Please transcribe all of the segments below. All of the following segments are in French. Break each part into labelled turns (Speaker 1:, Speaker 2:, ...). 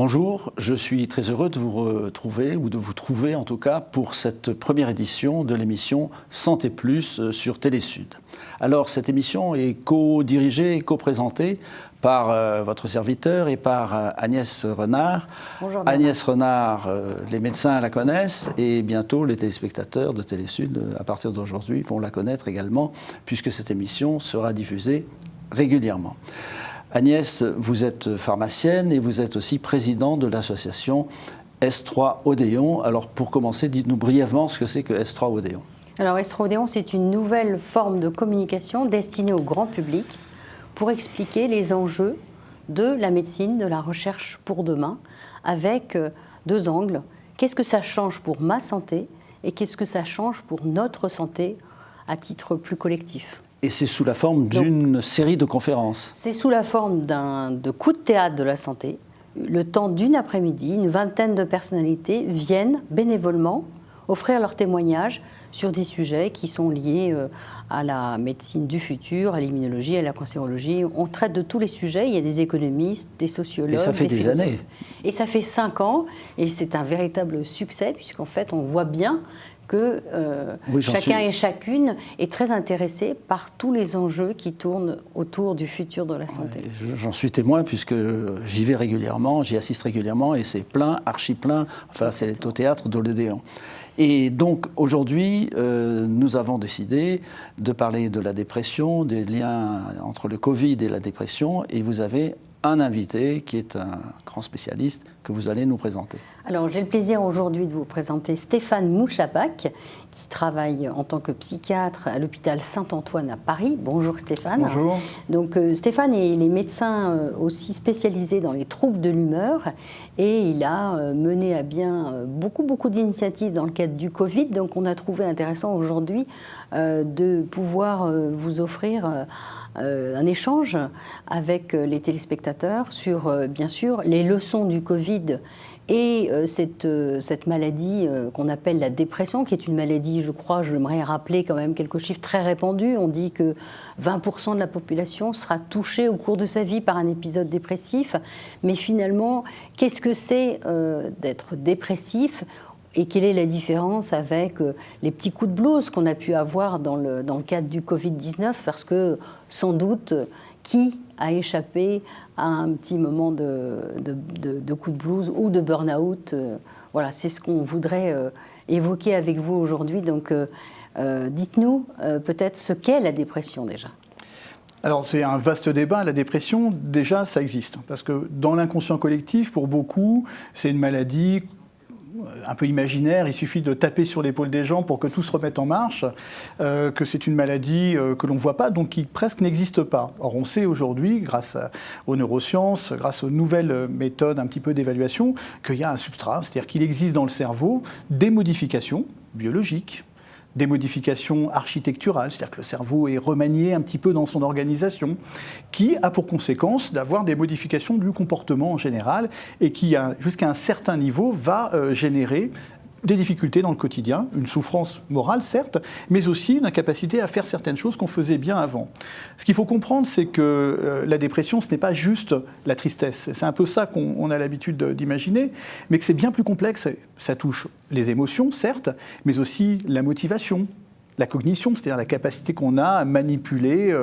Speaker 1: Bonjour, je suis très heureux de vous retrouver, ou de vous trouver en tout cas, pour cette première édition de l'émission Santé Plus sur Télésud. Alors cette émission est co-dirigée et co-présentée par votre serviteur et par Agnès Renard.
Speaker 2: Bonjour,
Speaker 1: Agnès Renard, les médecins la connaissent et bientôt les téléspectateurs de Télésud, à partir d'aujourd'hui, vont la connaître également, puisque cette émission sera diffusée régulièrement. Agnès, vous êtes pharmacienne et vous êtes aussi présidente de l'association S3 Odéon. Alors pour commencer, dites-nous brièvement ce que c'est que S3 Odéon.
Speaker 2: Alors S3 Odéon, c'est une nouvelle forme de communication destinée au grand public pour expliquer les enjeux de la médecine, de la recherche pour demain, avec deux angles. Qu'est-ce que ça change pour ma santé et qu'est-ce que ça change pour notre santé à titre plus collectif ?
Speaker 1: Et c'est sous la forme d'une série de conférences.
Speaker 2: C'est sous la forme de coups de théâtre de la santé. Le temps d'une après-midi, une vingtaine de personnalités viennent bénévolement offrir leurs témoignages sur des sujets qui sont liés à la médecine du futur, à l'immunologie, à la cancérologie. On traite de tous les sujets. Il y a des économistes, des sociologues,
Speaker 1: et ça fait des années.
Speaker 2: Et ça fait 5 ans. Et c'est un véritable succès, puisqu'en fait, on voit bien que chacun et chacune est très intéressé par tous les enjeux qui tournent autour du futur de la santé.
Speaker 1: Ouais, j'en suis témoin puisque j'y vais régulièrement, j'y assiste régulièrement et c'est plein, archi plein, enfin c'est au théâtre d'Odéon. Et donc aujourd'hui, nous avons décidé de parler de la dépression, des liens entre le Covid et la dépression, et vous avez un invité qui est un grand spécialiste que vous allez nous présenter.
Speaker 2: Alors j'ai le plaisir aujourd'hui de vous présenter Stéphane Mouchapac, qui travaille en tant que psychiatre à l'hôpital Saint-Antoine à Paris. Bonjour Stéphane.
Speaker 3: Bonjour.
Speaker 2: Donc Stéphane est médecin aussi spécialisé dans les troubles de l'humeur et il a mené à bien beaucoup d'initiatives dans le cadre du Covid. Donc on a trouvé intéressant aujourd'hui de pouvoir vous offrir un échange avec les téléspectateurs sur, bien sûr, les leçons du Covid et cette maladie qu'on appelle la dépression, qui est une maladie, je crois, j'aimerais rappeler quand même quelques chiffres très répandus. On dit que 20% de la population sera touchée au cours de sa vie par un épisode dépressif. Mais finalement, qu'est-ce que c'est d'être dépressif ? Et quelle est la différence avec les petits coups de blues qu'on a pu avoir dans le cadre du Covid-19 ? Parce que, sans doute, qui a échappé à un petit moment de coup de blues ou de burn-out ? Voilà, c'est ce qu'on voudrait évoquer avec vous aujourd'hui. Donc, dites-nous peut-être ce qu'est la dépression déjà.
Speaker 3: Alors c'est un vaste débat, la dépression, déjà ça existe. Parce que dans l'inconscient collectif, pour beaucoup, c'est une maladie un peu imaginaire, il suffit de taper sur l'épaule des gens pour que tout se remette en marche, que c'est une maladie que l'on ne voit pas, donc qui presque n'existe pas. Or on sait aujourd'hui, grâce aux neurosciences, grâce aux nouvelles méthodes un petit peu d'évaluation, qu'il y a un substrat, c'est-à-dire qu'il existe dans le cerveau des modifications biologiques, des modifications architecturales, c'est-à-dire que le cerveau est remanié un petit peu dans son organisation, qui a pour conséquence d'avoir des modifications du comportement en général et qui, jusqu'à un certain niveau, va générer des difficultés dans le quotidien, une souffrance morale certes, mais aussi une incapacité à faire certaines choses qu'on faisait bien avant. Ce qu'il faut comprendre, c'est que la dépression, ce n'est pas juste la tristesse. C'est un peu ça qu'on a l'habitude d'imaginer, mais que c'est bien plus complexe. Ça touche les émotions, certes, mais aussi la motivation, la cognition, c'est-à-dire la capacité qu'on a à manipuler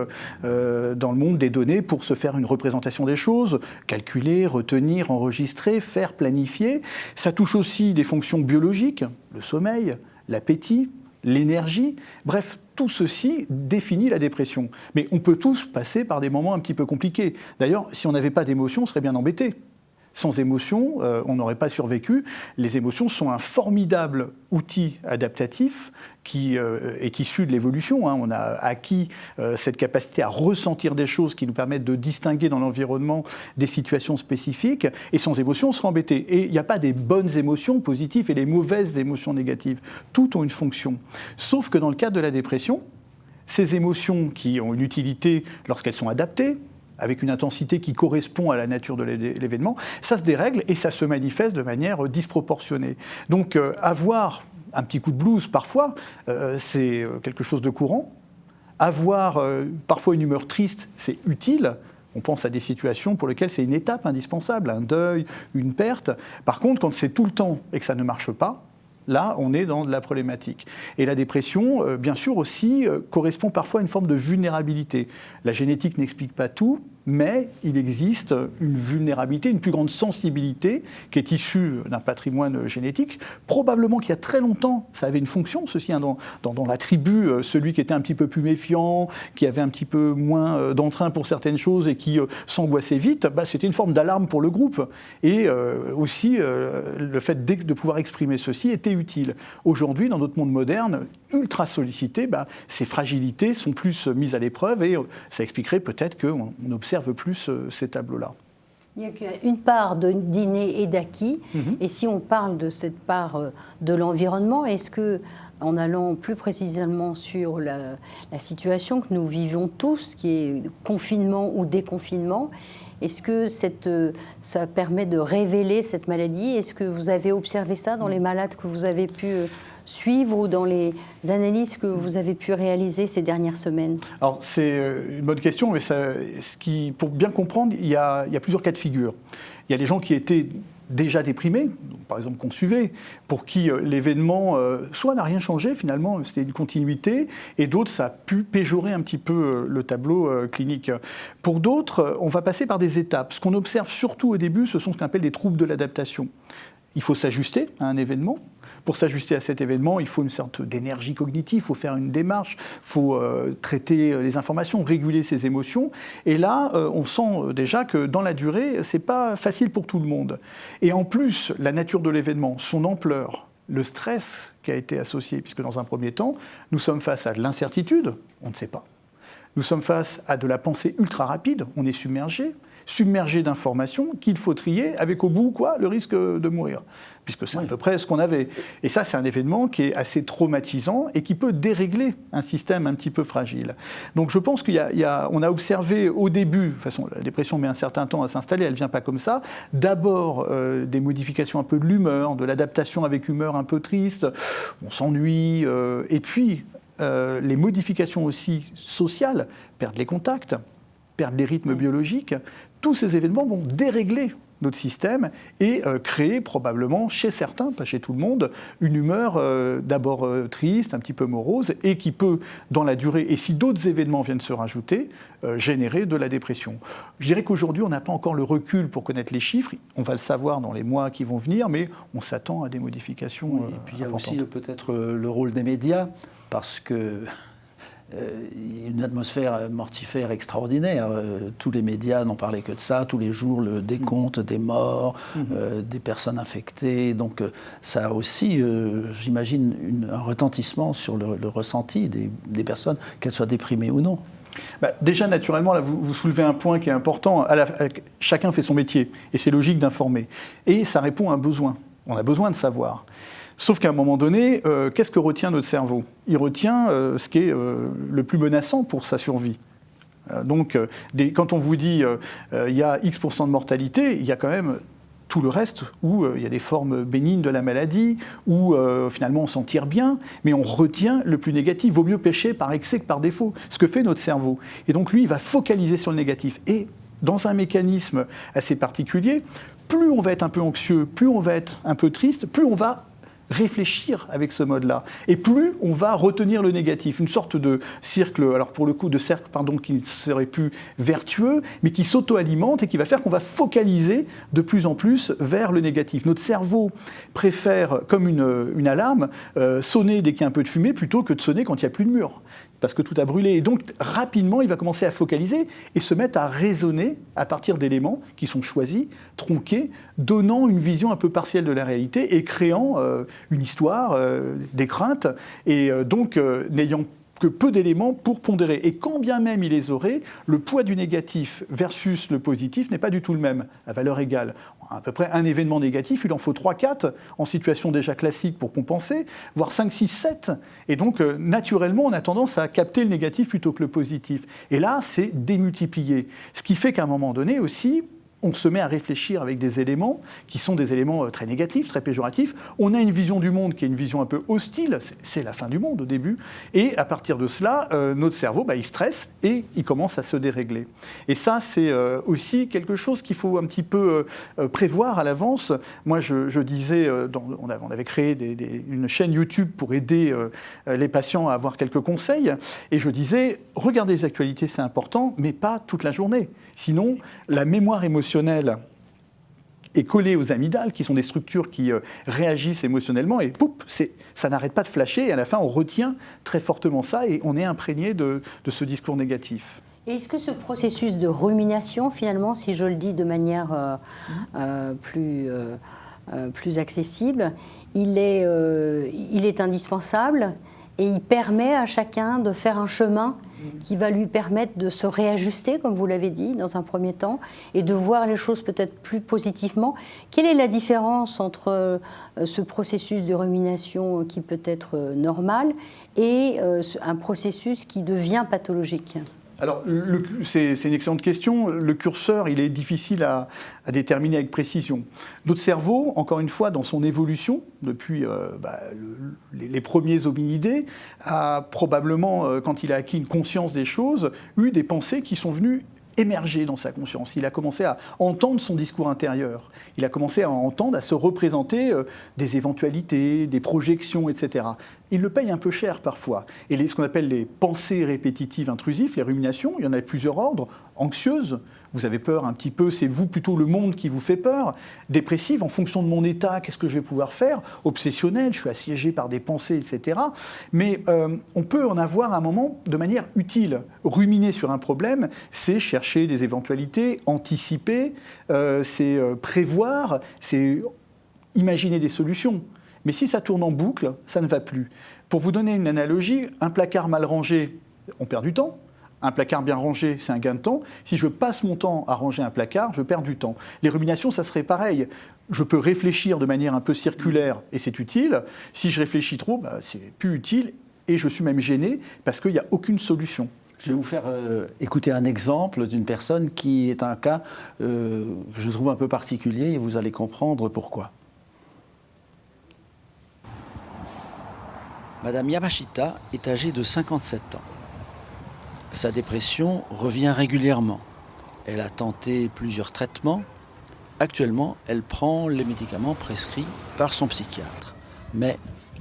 Speaker 3: dans le monde des données pour se faire une représentation des choses, calculer, retenir, enregistrer, faire, planifier. Ça touche aussi des fonctions biologiques, le sommeil, l'appétit, l'énergie. Bref, tout ceci définit la dépression. Mais on peut tous passer par des moments un petit peu compliqués. D'ailleurs, si on n'avait pas d'émotions, on serait bien embêté. Sans émotions, on n'aurait pas survécu. Les émotions sont un formidable outil adaptatif qui est issu de l'évolution. On a acquis cette capacité à ressentir des choses qui nous permettent de distinguer dans l'environnement des situations spécifiques. Et sans émotions, on serait embêté. Et il n'y a pas des bonnes émotions positives et des mauvaises émotions négatives. Toutes ont une fonction. Sauf que dans le cadre de la dépression, ces émotions qui ont une utilité lorsqu'elles sont adaptées, avec une intensité qui correspond à la nature de l'événement, ça se dérègle et ça se manifeste de manière disproportionnée. Donc avoir un petit coup de blues parfois, c'est quelque chose de courant. Avoir parfois une humeur triste, c'est utile On pense à des situations pour lesquelles c'est une étape indispensable, un deuil, une perte. Par contre, quand c'est tout le temps et que ça ne marche pas, là, on est dans de la problématique. Et la dépression, bien sûr aussi, correspond parfois à une forme de vulnérabilité. La génétique n'explique pas tout, mais il existe une vulnérabilité, une plus grande sensibilité qui est issue d'un patrimoine génétique. Probablement qu'il y a très longtemps, ça avait une fonction, ceci, hein, dans la tribu, celui qui était un petit peu plus méfiant, qui avait un petit peu moins d'entrain pour certaines choses et qui s'angoissait vite, c'était une forme d'alarme pour le groupe. Et aussi, le fait de pouvoir exprimer ceci était utile. Aujourd'hui, dans notre monde moderne, ultra sollicité, ces fragilités sont plus mises à l'épreuve et ça expliquerait peut-être qu'on observe plus ces tableaux-là.
Speaker 2: Il y a une part d'inné et d'acquis. Et si on parle de cette part de l'environnement, est-ce que, en allant plus précisément sur la situation que nous vivons tous, qui est confinement ou déconfinement, est-ce que ça permet de révéler cette maladie? Est-ce que vous avez observé ça dans les malades que vous avez pu suivre ou dans les analyses que vous avez pu réaliser ces dernières semaines?
Speaker 3: Alors, c'est une bonne question, mais pour bien comprendre, il y a plusieurs cas de figure. Il y a les gens qui étaient déjà déprimés, par exemple qu'on suivait, pour qui l'événement soit n'a rien changé finalement, c'était une continuité, et d'autres, ça a pu péjorer un petit peu le tableau clinique. Pour d'autres, on va passer par des étapes. Ce qu'on observe surtout au début, ce sont ce qu'on appelle des troubles de l'adaptation. Il faut s'ajuster à un événement. Pour s'ajuster à cet événement, il faut une sorte d'énergie cognitive, il faut faire une démarche, il faut traiter les informations, réguler ses émotions. Et là, on sent déjà que dans la durée, ce n'est pas facile pour tout le monde. Et en plus, la nature de l'événement, son ampleur, le stress qui a été associé, puisque dans un premier temps, nous sommes face à de l'incertitude, on ne sait pas. Nous sommes face à de la pensée ultra rapide, on est submergé d'informations qu'il faut trier, avec au bout le risque de mourir, puisque c'est à peu près ce qu'on avait. Et ça, c'est un événement qui est assez traumatisant et qui peut dérégler un système un petit peu fragile. Donc je pense qu'on a observé au début, de toute façon la dépression met un certain temps à s'installer, elle ne vient pas comme ça, d'abord des modifications un peu de l'humeur, de l'adaptation avec humeur un peu triste, on s'ennuie, et puis les modifications aussi sociales, perdre les contacts, perdre les rythmes biologiques, tous ces événements vont dérégler notre système et créer probablement chez certains, pas chez tout le monde, une humeur d'abord triste, un petit peu morose, et qui peut, dans la durée, et si d'autres événements viennent se rajouter, générer de la dépression. Je dirais qu'aujourd'hui, on n'a pas encore le recul pour connaître les chiffres, on va le savoir dans les mois qui vont venir, mais on s'attend à des modifications
Speaker 1: et puis il y a
Speaker 3: importantes.
Speaker 1: aussi peut-être le rôle des médias, parce que une atmosphère mortifère extraordinaire. Tous les médias n'ont parlé que de ça, tous les jours le décompte des morts, des personnes infectées. Donc ça a aussi, j'imagine, un retentissement sur le ressenti des personnes, qu'elles soient déprimées ou non.
Speaker 3: Déjà, naturellement, là, vous soulevez un point qui est important. Chacun fait son métier, et c'est logique d'informer. Et ça répond à un besoin. On a besoin de savoir. Sauf qu'à un moment donné, qu'est-ce que retient notre cerveau? Il retient ce qui est le plus menaçant pour sa survie. Donc, quand on vous dit il y a X% de mortalité, il y a quand même tout le reste où il y a des formes bénignes de la maladie, où finalement on s'en tire bien, mais on retient le plus négatif. Vaut mieux pécher par excès que par défaut, ce que fait notre cerveau. Et donc lui, il va focaliser sur le négatif. Et dans un mécanisme assez particulier, plus on va être un peu anxieux, plus on va être un peu triste, plus on va réfléchir avec ce mode-là. Et plus on va retenir le négatif, une sorte de cercle, alors pour le coup de cercle, qui serait plus vertueux, mais qui s'auto-alimente et qui va faire qu'on va focaliser de plus en plus vers le négatif. Notre cerveau préfère, comme une alarme, sonner dès qu'il y a un peu de fumée plutôt que de sonner quand il n'y a plus de mur, parce que tout a brûlé. Et donc, rapidement, il va commencer à focaliser et se mettre à raisonner à partir d'éléments qui sont choisis, tronqués, donnant une vision un peu partielle de la réalité et créant une histoire, des craintes, et donc n'ayant que peu d'éléments pour pondérer. Et quand bien même il les aurait, le poids du négatif versus le positif n'est pas du tout le même, à valeur égale. À peu près un événement négatif, il en faut 3-4 en situation déjà classique pour compenser, voire 5, 6, 7. Et donc, naturellement, on a tendance à capter le négatif plutôt que le positif. Et là, c'est démultiplié. Ce qui fait qu'à un moment donné aussi, on se met à réfléchir avec des éléments qui sont des éléments très négatifs, très péjoratifs. On a une vision du monde qui est une vision un peu hostile, c'est la fin du monde au début, et à partir de cela, notre cerveau, il stresse et il commence à se dérégler. Et ça, c'est aussi quelque chose qu'il faut un petit peu prévoir à l'avance. Moi, je disais, on avait créé une chaîne YouTube pour aider les patients à avoir quelques conseils, et je disais, regardez les actualités, c'est important, mais pas toute la journée. Sinon, la mémoire émotionnelle est collée aux amygdales, qui sont des structures qui réagissent émotionnellement, et poup, ça n'arrête pas de flasher, et à la fin, on retient très fortement ça, et on est imprégné de ce discours négatif.
Speaker 2: Et est-ce que ce processus de rumination, finalement, si je le dis de manière plus accessible, il est indispensable et il permet à chacun de faire un chemin qui va lui permettre de se réajuster, comme vous l'avez dit, dans un premier temps, et de voir les choses peut-être plus positivement. Quelle est la différence entre ce processus de rumination qui peut être normal et un processus qui devient pathologique ?
Speaker 3: Alors, c'est une excellente question. Le curseur, il est difficile à déterminer avec précision. Notre cerveau, encore une fois, dans son évolution, depuis les premiers hominidés, a probablement, quand il a acquis une conscience des choses, eu des pensées qui sont venues émerger dans sa conscience. Il a commencé à entendre son discours intérieur. Il a commencé à entendre, à se représenter des éventualités, des projections, etc. Il le paye un peu cher parfois. Et ce qu'on appelle les pensées répétitives intrusives, les ruminations, il y en a plusieurs ordres. Anxieuses, vous avez peur un petit peu, c'est vous plutôt le monde qui vous fait peur. Dépressive, en fonction de mon état, qu'est-ce que je vais pouvoir faire ? Obsessionnelle, je suis assiégé par des pensées, etc. Mais on peut en avoir à un moment de manière utile. Ruminer sur un problème, c'est chercher des éventualités, anticiper, c'est prévoir, c'est imaginer des solutions. Mais si ça tourne en boucle, ça ne va plus. Pour vous donner une analogie, un placard mal rangé, on perd du temps. Un placard bien rangé, c'est un gain de temps. Si je passe mon temps à ranger un placard, je perds du temps. Les ruminations, ça serait pareil. Je peux réfléchir de manière un peu circulaire et c'est utile. Si je réfléchis trop, c'est plus utile et je suis même gêné parce qu'il n'y a aucune solution.
Speaker 1: Je vais vous faire écouter un exemple d'une personne qui est un cas que je trouve un peu particulier et vous allez comprendre pourquoi. Madame Yamashita est âgée de 57 ans. Sa dépression revient régulièrement. Elle a tenté plusieurs traitements. Actuellement, elle prend les médicaments prescrits par son psychiatre. Mais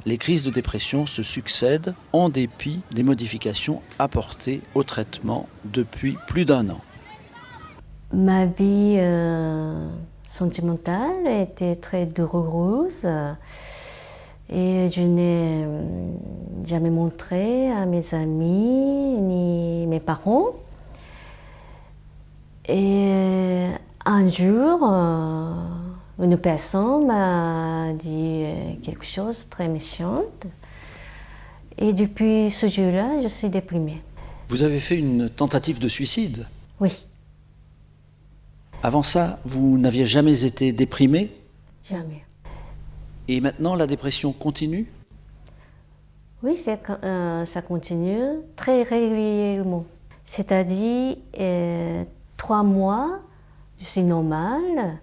Speaker 1: les crises de dépression se succèdent en dépit des modifications apportées au traitement depuis plus d'1 an.
Speaker 4: Ma vie sentimentale était très douloureuse. Et je n'ai jamais montré à mes amis ni mes parents. Et un jour, une personne m'a dit quelque chose de très méchant. Et depuis ce jour-là, je suis déprimée.
Speaker 1: Vous avez fait une tentative de suicide ?
Speaker 4: Oui.
Speaker 1: Avant ça, vous n'aviez jamais été déprimée ?
Speaker 4: Jamais.
Speaker 1: Et maintenant, la dépression continue ?
Speaker 4: Oui, ça continue très régulièrement. C'est-à-dire, 3 mois, je suis normale.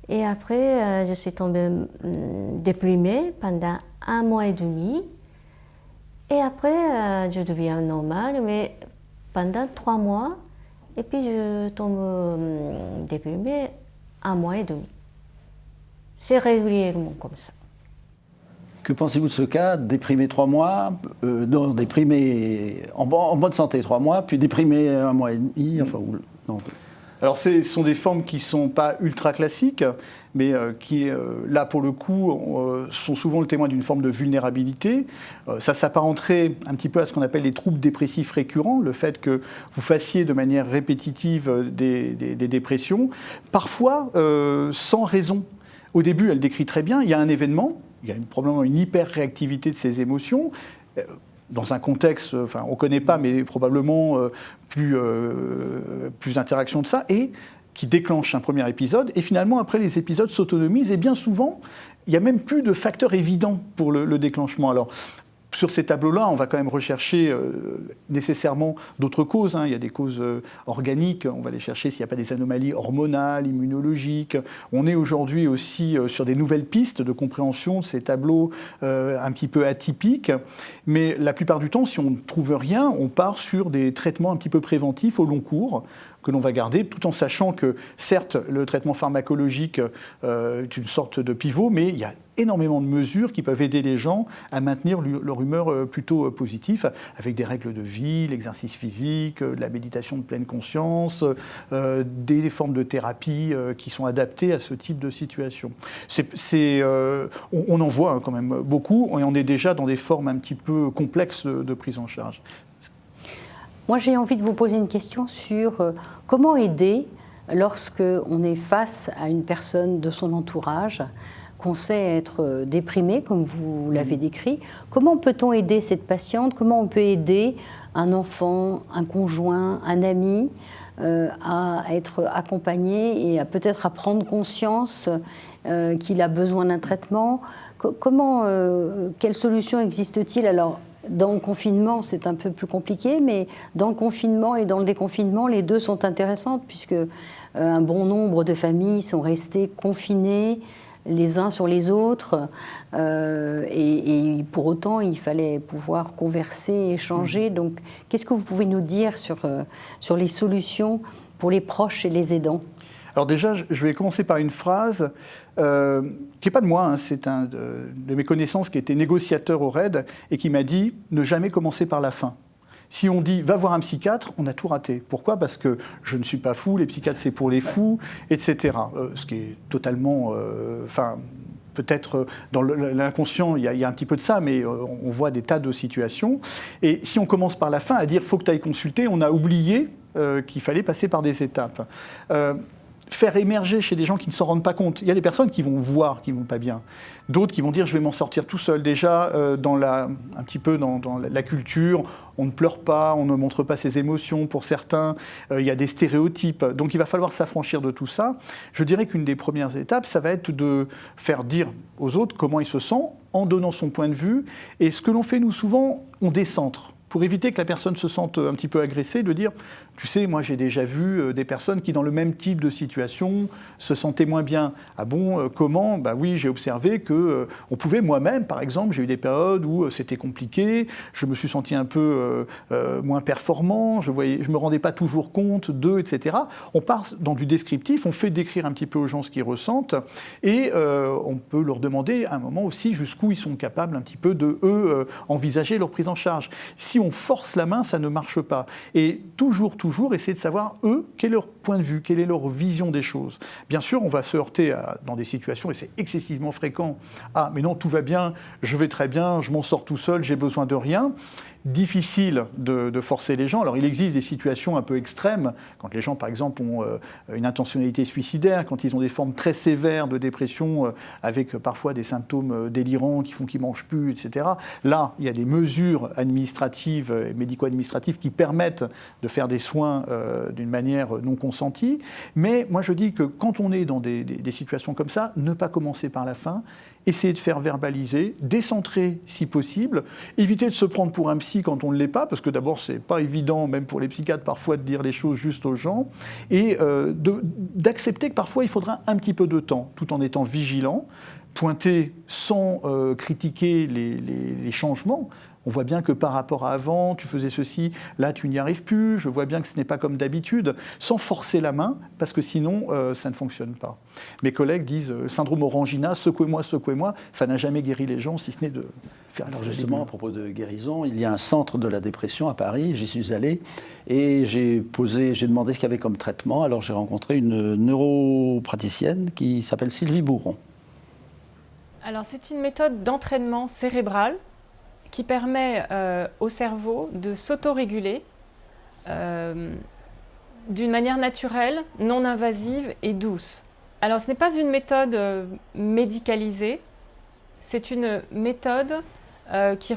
Speaker 4: Et après, je suis tombée déprimée pendant 1 mois et demi. Et après, je deviens normale, mais pendant 3 mois. Et puis, je tombe déprimée 1 mois et demi. C'est régulièrement comme ça.
Speaker 1: Que pensez-vous de ce cas ? Déprimé 3 mois, déprimé en bonne santé 3 mois, puis déprimé 1 mois et demi, non.
Speaker 3: Alors ce sont des formes qui ne sont pas ultra classiques, mais qui, là pour le coup, sont souvent le témoin d'une forme de vulnérabilité. Ça s'apparenterait un petit peu à ce qu'on appelle les troubles dépressifs récurrents, le fait que vous fassiez de manière répétitive des dépressions, parfois sans raison. Au début, elle décrit très bien, il y a un événement, il y a probablement une hyper-réactivité de ces émotions, dans un contexte, on ne connaît pas, mais probablement plus d'interaction de ça, et qui déclenche un premier épisode. Et finalement, après, les épisodes s'autonomisent, et bien souvent, il n'y a même plus de facteur évident pour le déclenchement. Alors, Sur ces tableaux-là, on va quand même rechercher nécessairement d'autres causes. Il y a des causes organiques, on va aller chercher s'il n'y a pas des anomalies hormonales, immunologiques. On est aujourd'hui aussi sur des nouvelles pistes de compréhension de ces tableaux un petit peu atypiques. Mais la plupart du temps, si on ne trouve rien, on part sur des traitements un petit peu préventifs au long cours, que l'on va garder, tout en sachant que, certes, le traitement pharmacologique est une sorte de pivot, mais il y a énormément de mesures qui peuvent aider les gens à maintenir leur humeur plutôt positive, avec des règles de vie, l'exercice physique, de la méditation de pleine conscience, des formes de thérapie qui sont adaptées à ce type de situation. On en voit quand même beaucoup, et on est déjà dans des formes un petit peu complexes de prise en charge.
Speaker 2: Moi, j'ai envie de vous poser une question sur comment aider lorsque on est face à une personne de son entourage, qu'on sait être déprimée, comme vous l'avez décrit. Comment peut-on aider cette patiente? Comment on peut aider un enfant, un conjoint, un ami à être accompagné et à peut-être à prendre conscience qu'il a besoin d'un traitement? Quelle solution existe-t-il? Alors, dans le confinement, c'est un peu plus compliqué, mais dans le confinement et dans le déconfinement, les deux sont intéressantes, puisque un bon nombre de familles sont restées confinées les uns sur les autres, et pour autant, il fallait pouvoir converser, échanger. Donc, qu'est-ce que vous pouvez nous dire sur les solutions pour les proches et les aidants?
Speaker 3: Alors déjà, je vais commencer par une phrase qui n'est pas de moi, c'est un de mes connaissances qui était négociateur au RAID et qui m'a dit « ne jamais commencer par la fin ». Si on dit « va voir un psychiatre », on a tout raté. Pourquoi? Parce que je ne suis pas fou, les psychiatres c'est pour les fous, etc. Ce qui est totalement... peut-être dans l'inconscient, il y a un petit peu de ça, mais on voit des tas de situations. Et si on commence par la fin, à dire « faut que tu ailles consulter », on a oublié qu'il fallait passer par des étapes. Faire émerger chez des gens qui ne s'en rendent pas compte. Il y a des personnes qui vont voir qui ne vont pas bien. D'autres qui vont dire « je vais m'en sortir tout seul ». Déjà, un petit peu dans la culture, on ne pleure pas, on ne montre pas ses émotions. Pour certains, il y a des stéréotypes. Donc il va falloir s'affranchir de tout ça. Je dirais qu'une des premières étapes, ça va être de faire dire aux autres comment ils se sentent en donnant son point de vue. Et ce que l'on fait, nous, souvent, on décentre. Pour éviter que la personne se sente un petit peu agressée, de dire « tu sais, moi j'ai déjà vu des personnes qui dans le même type de situation se sentaient moins bien. Ah bon, comment? Bah oui, j'ai observé qu'on pouvait moi-même, par exemple, j'ai eu des périodes où c'était compliqué, je me suis senti un peu moins performant, je me rendais pas toujours compte d'eux, etc. » On part dans du descriptif, on fait décrire un petit peu aux gens ce qu'ils ressentent et on peut leur demander à un moment aussi jusqu'où ils sont capables un petit peu de, eux, envisager leur prise en charge. Si on force la main, ça ne marche pas. Et toujours essayer de savoir, eux, quel est leur point de vue, quelle est leur vision des choses. Bien sûr, on va se heurter dans des situations, et c'est excessivement fréquent, « ah, mais non, tout va bien, je vais très bien, je m'en sors tout seul, j'ai besoin de rien ». Difficile de forcer les gens. Alors il existe des situations un peu extrêmes, quand les gens par exemple ont une intentionnalité suicidaire, quand ils ont des formes très sévères de dépression avec parfois des symptômes délirants qui font qu'ils ne mangent plus, etc. Là, il y a des mesures administratives et médico-administratives qui permettent de faire des soins d'une manière non consentie. Mais moi je dis que quand on est dans des situations comme ça, ne pas commencer par la fin, essayer de faire verbaliser, décentrer si possible, éviter de se prendre pour un psy quand on ne l'est pas, parce que d'abord c'est pas évident, même pour les psychiatres parfois, de dire les choses juste aux gens, et d'accepter que parfois il faudra un petit peu de temps, tout en étant vigilant, pointer sans critiquer les changements. On voit bien que par rapport à avant, tu faisais ceci, là tu n'y arrives plus, je vois bien que ce n'est pas comme d'habitude, sans forcer la main, parce que sinon ça ne fonctionne pas. Mes collègues disent syndrome orangina, secouez-moi, ça n'a jamais guéri les gens, si ce n'est de faire leur geste.
Speaker 1: Justement, à propos de guérison, il y a un centre de la dépression à Paris, j'y suis allé, et j'ai demandé ce qu'il y avait comme traitement, alors j'ai rencontré une neuropraticienne qui s'appelle Sylvie Bourron.
Speaker 5: Alors c'est une méthode d'entraînement cérébral qui permet au cerveau de s'autoréguler d'une manière naturelle, non invasive et douce. Alors ce n'est pas une méthode médicalisée, c'est une méthode qui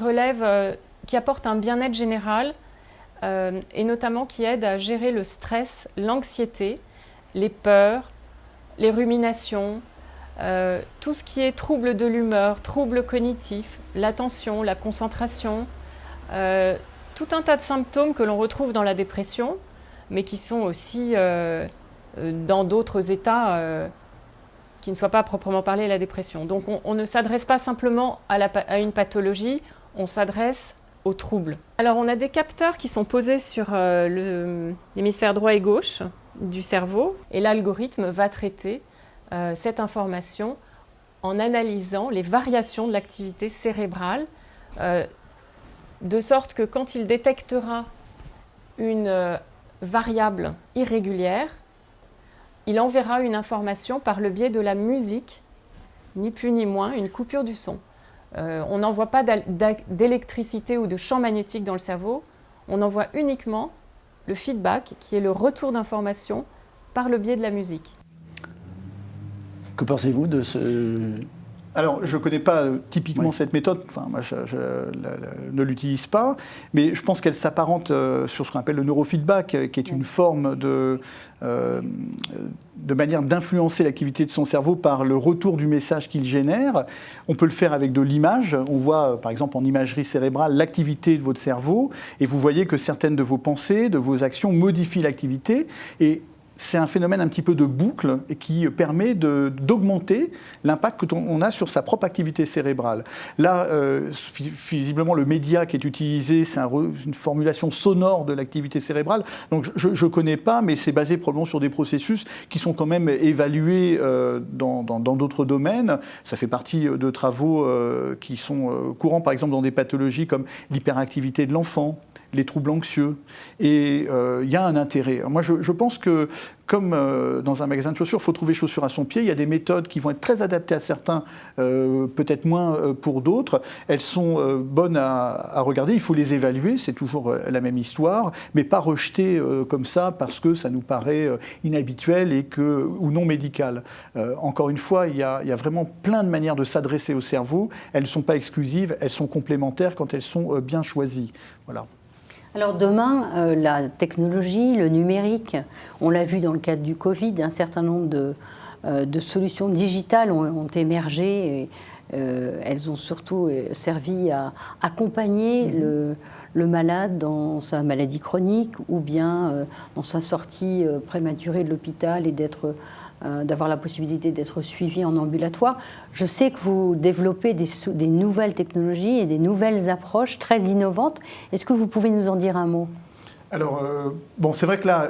Speaker 5: apporte un bien-être général et notamment qui aide à gérer le stress, l'anxiété, les peurs, les ruminations, tout ce qui est trouble de l'humeur, troubles cognitifs, l'attention, la concentration, tout un tas de symptômes que l'on retrouve dans la dépression, mais qui sont aussi dans d'autres états qui ne soient pas à proprement parler la dépression. Donc on ne s'adresse pas simplement à une pathologie, on s'adresse aux troubles. Alors on a des capteurs qui sont posés sur l'hémisphère droit et gauche du cerveau, et l'algorithme va traiter cette information en analysant les variations de l'activité cérébrale, de sorte que quand il détectera une variable irrégulière, il enverra une information par le biais de la musique, ni plus ni moins, une coupure du son. On n'envoie pas d'électricité ou de champ magnétique dans le cerveau, on envoie uniquement le feedback, qui est le retour d'information par le biais de la musique.
Speaker 1: Que pensez-vous de ce...
Speaker 3: Alors, je ne connais pas typiquement cette méthode, enfin, moi je ne l'utilise pas, mais je pense qu'elle s'apparente sur ce qu'on appelle le neurofeedback, qui est une forme de manière d'influencer l'activité de son cerveau par le retour du message qu'il génère. On peut le faire avec de l'image. On voit, par exemple, en imagerie cérébrale, l'activité de votre cerveau, et vous voyez que certaines de vos pensées, de vos actions modifient l'activité, et c'est un phénomène un petit peu de boucle et qui permet d'augmenter l'impact qu'on a sur sa propre activité cérébrale. Là, visiblement, le média qui est utilisé, c'est une formulation sonore de l'activité cérébrale. Donc, je ne connais pas, mais c'est basé probablement sur des processus qui sont quand même évalués dans d'autres domaines. Ça fait partie de travaux qui sont courants, par exemple, dans des pathologies comme l'hyperactivité de l'enfant, les troubles anxieux, et il y a un intérêt. Moi, je pense que, comme dans un magasin de chaussures, il faut trouver chaussures à son pied. Il y a des méthodes qui vont être très adaptées à certains, peut-être moins pour d'autres. Elles sont bonnes à regarder, il faut les évaluer, c'est toujours la même histoire, mais pas rejeter comme ça parce que ça nous paraît inhabituel ou non médical. Encore une fois, il y a vraiment plein de manières de s'adresser au cerveau. Elles ne sont pas exclusives, elles sont complémentaires quand elles sont bien choisies. Voilà.
Speaker 2: Alors demain, la technologie, le numérique, on l'a vu dans le cadre du Covid, un certain nombre de solutions digitales ont émergé. Et, elles ont surtout servi à accompagner le malade dans sa maladie chronique ou bien dans sa sortie prématurée de l'hôpital et d'avoir la possibilité d'être suivi en ambulatoire. Je sais que vous développez des nouvelles technologies et des nouvelles approches très innovantes. Est-ce que vous pouvez nous en dire un mot ?
Speaker 3: Alors, c'est vrai que là,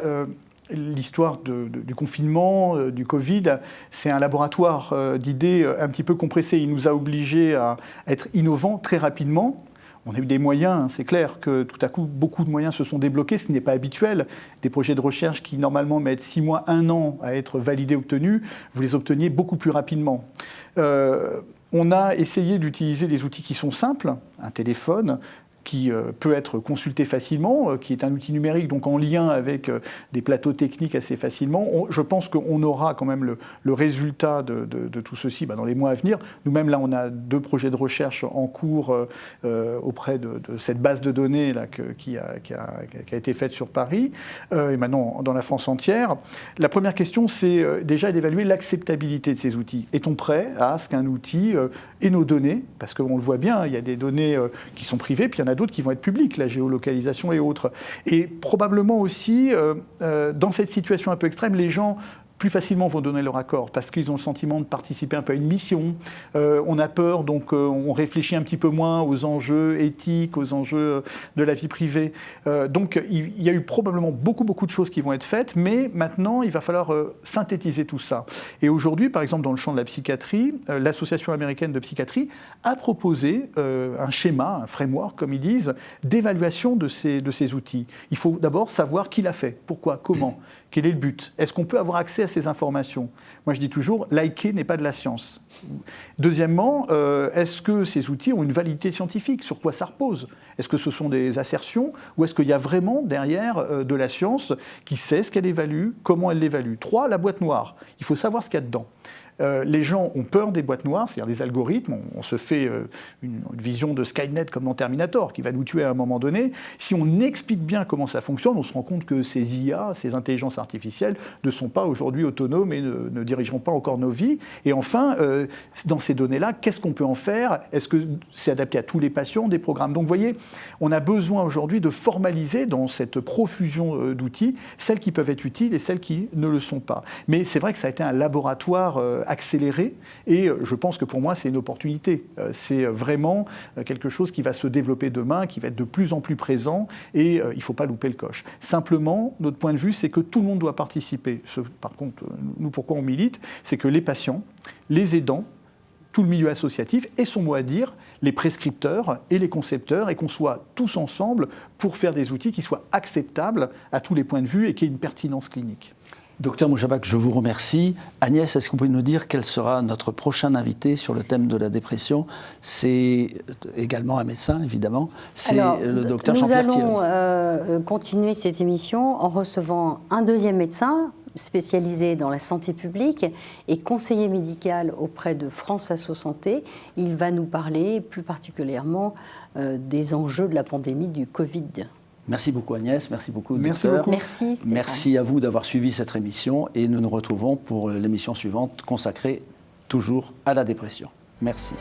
Speaker 3: l'histoire du confinement, du Covid, c'est un laboratoire d'idées un petit peu compressé. Il nous a obligés à être innovants très rapidement. On a eu des moyens, c'est clair que tout à coup, beaucoup de moyens se sont débloqués, ce qui n'est pas habituel. Des projets de recherche qui, normalement, mettent 6 mois, 1 an à être validés, obtenus, vous les obteniez beaucoup plus rapidement. On a essayé d'utiliser des outils qui sont simples, un téléphone, qui peut être consulté facilement, qui est un outil numérique, donc en lien avec des plateaux techniques assez facilement. Je pense qu'on aura quand même le résultat de tout ceci dans les mois à venir. Nous-mêmes, là, on a 2 projets de recherche en cours auprès de cette base de données là, qui a été faite sur Paris, et maintenant dans la France entière. La première question, c'est déjà d'évaluer l'acceptabilité de ces outils. Est-on prêt à ce qu'un outil ait nos données ? Parce qu'on le voit bien, il y a des données qui sont privées, puis il y en a d'autres qui vont être publiques, la géolocalisation et autres. Et probablement aussi, dans cette situation un peu extrême, les gens plus facilement vont donner leur accord parce qu'ils ont le sentiment de participer un peu à une mission. On a peur, donc on réfléchit un petit peu moins aux enjeux éthiques, aux enjeux de la vie privée. Donc il y a eu probablement beaucoup de choses qui vont être faites, mais maintenant il va falloir synthétiser tout ça. Et aujourd'hui, par exemple, dans le champ de la psychiatrie, l'Association américaine de psychiatrie a proposé un schéma, un framework, comme ils disent, d'évaluation de ces outils. Il faut d'abord savoir qui l'a fait, pourquoi, comment. Quel est le but ? Est-ce qu'on peut avoir accès à ces informations ? Moi, je dis toujours, liker n'est pas de la science. Deuxièmement, est-ce que ces outils ont une validité scientifique ? Sur quoi ça repose ? Est-ce que ce sont des assertions ou est-ce qu'il y a vraiment derrière de la science qui sait ce qu'elle évalue, comment elle l'évalue ? 3, la boîte noire. Il faut savoir ce qu'il y a dedans. Les gens ont peur des boîtes noires, c'est-à-dire des algorithmes. On se fait une vision de Skynet comme dans Terminator, qui va nous tuer à un moment donné. Si on explique bien comment ça fonctionne, on se rend compte que ces IA, ces intelligences artificielles, ne sont pas aujourd'hui autonomes et ne dirigeront pas encore nos vies. Et enfin, dans ces données-là, qu'est-ce qu'on peut en faire? Est-ce que c'est adapté à tous les patients, des programmes? Donc vous voyez, on a besoin aujourd'hui de formaliser dans cette profusion d'outils celles qui peuvent être utiles et celles qui ne le sont pas. Mais c'est vrai que ça a été un laboratoire accéléré et je pense que pour moi c'est une opportunité. C'est vraiment quelque chose qui va se développer demain, qui va être de plus en plus présent et il ne faut pas louper le coche. Simplement, notre point de vue, c'est que tout le monde doit participer. Par contre, nous, pourquoi on milite, c'est que les patients, les aidants, tout le milieu associatif ait son mot à dire, les prescripteurs et les concepteurs, et qu'on soit tous ensemble pour faire des outils qui soient acceptables à tous les points de vue et qui aient une pertinence clinique.
Speaker 1: Docteur Moujabak, je vous remercie. Agnès, est-ce que vous pouvez nous dire quel sera notre prochain invité sur le thème de la dépression? C'est également un médecin, évidemment. C'est le docteur Jean-Pierre Thierry.
Speaker 2: Nous allons continuer cette émission en recevant un deuxième médecin spécialisé dans la santé publique et conseiller médical auprès de France Asso Santé. Il va nous parler plus particulièrement des enjeux de la pandémie du Covid.
Speaker 1: Merci beaucoup Agnès, merci beaucoup
Speaker 3: Merci
Speaker 1: docteur.
Speaker 3: beaucoup.
Speaker 2: Merci Stéphane.
Speaker 1: Merci à vous d'avoir suivi cette émission et nous nous retrouvons pour l'émission suivante consacrée toujours à la dépression. Merci.